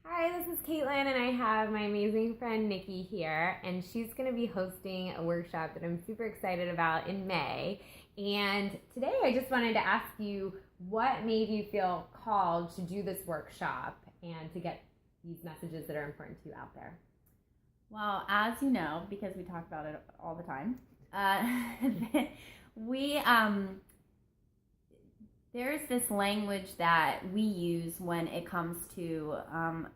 Hi, this is Katelyn, and I have my amazing friend Nikki here, and she's going to be hosting a workshop that I'm super excited about in May. And today I just wanted to ask you what made you feel called to do this workshop and to get these messages that are important to you out there. Well, as you know, because we talk about it all the time, we there's this language that we use when it comes to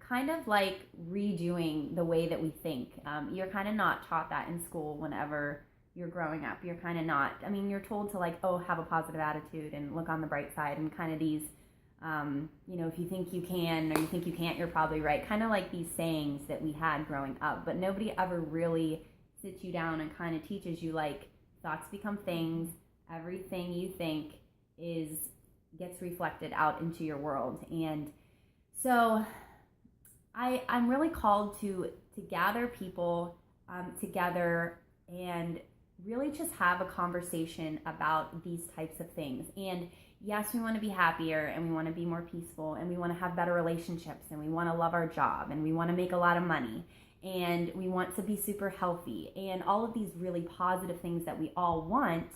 kind of like redoing the way that we think. You're kind of not taught that in school whenever you're growing up. You're kind of not, you're told to have a positive attitude and look on the bright side and kind of these, if you think you can or you think you can't, you're probably right. Kind of like these sayings that we had growing up, but nobody ever really sits you down and kind of teaches you thoughts become things. Everything you think gets reflected out into your world. And so I'm really called to gather people together and really just have a conversation about these types of things. And yes, we want to be happier and we want to be more peaceful and we want to have better relationships and we want to love our job and we want to make a lot of money and we want to be super healthy and all of these really positive things that we all want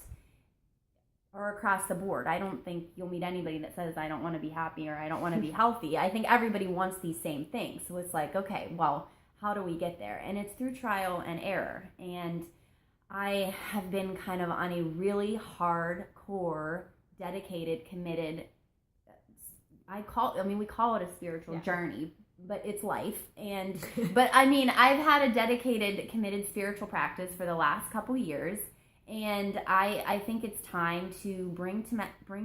are across the board. I don't think you'll meet anybody that says, I don't want to be happy or I don't want to be healthy. I think everybody wants these same things. So it's like, okay, well, how do we get there? And it's through trial and error. And I have been kind of on a really hardcore, dedicated, committed, we call it a spiritual journey, but it's life. But I've had a dedicated, committed spiritual practice for the last couple years. And I think it's time to bring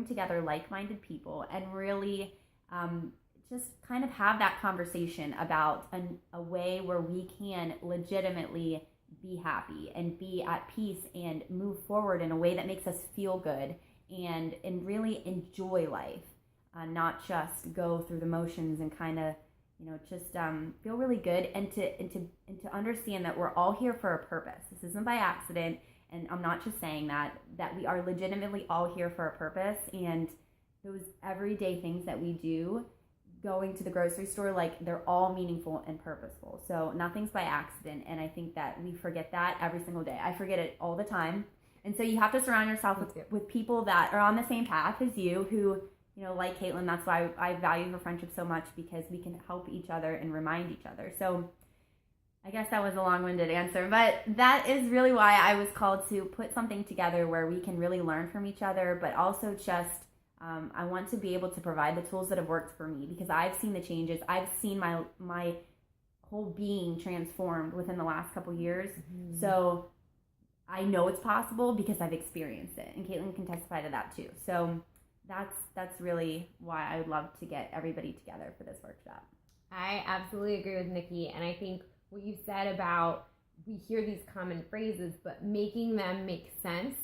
together like-minded people and really just kind of have that conversation about a way where we can legitimately be happy and be at peace and move forward in a way that makes us feel good and really enjoy life, not just go through the motions and kind of just feel really good and to understand that we're all here for a purpose. This isn't by accident. And I'm not just saying that we are legitimately all here for a purpose, and those everyday things that we do, going to the grocery store, they're all meaningful and purposeful. So nothing's by accident, and I think that we forget that every single day. I forget it all the time. And so you have to surround yourself with people that are on the same path as you who, like Katelyn, that's why I value her friendship so much, because we can help each other and remind each other. So I guess that was a long-winded answer, but that is really why I was called to put something together where we can really learn from each other, but also just I want to be able to provide the tools that have worked for me, because I've seen the changes. I've seen my whole being transformed within the last couple years. Mm-hmm. So I know it's possible because I've experienced it, and Katelyn can testify to that too. So that's really why I would love to get everybody together for this workshop. I absolutely agree with Nikki, and I think what you said about we hear these common phrases, but making them make sense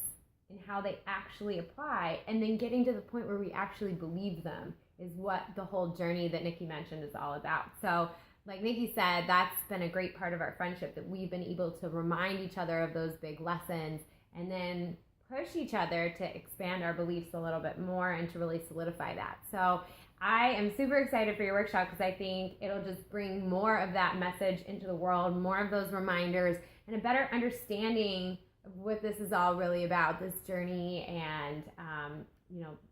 in how they actually apply, and then getting to the point where we actually believe them is what the whole journey that Nikki mentioned is all about. So like Nikki said, that's been a great part of our friendship, that we've been able to remind each other of those big lessons and then push each other to expand our beliefs a little bit more and to really solidify that. So I am super excited for your workshop because I think it'll just bring more of that message into the world, more of those reminders, and a better understanding of what this is all really about, this journey, and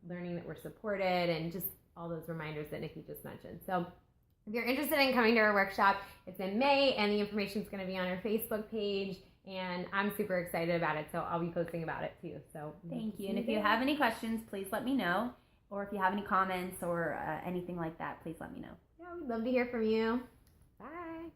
learning that we're supported, and just all those reminders that Nikki just mentioned. So if you're interested in coming to our workshop, it's in May, and the information is going to be on our Facebook page, and I'm super excited about it, so I'll be posting about it too. So thank you. And if you have any questions, please let me know. Or if you have any comments or anything like that, please let me know. Yeah, we'd love to hear from you. Bye.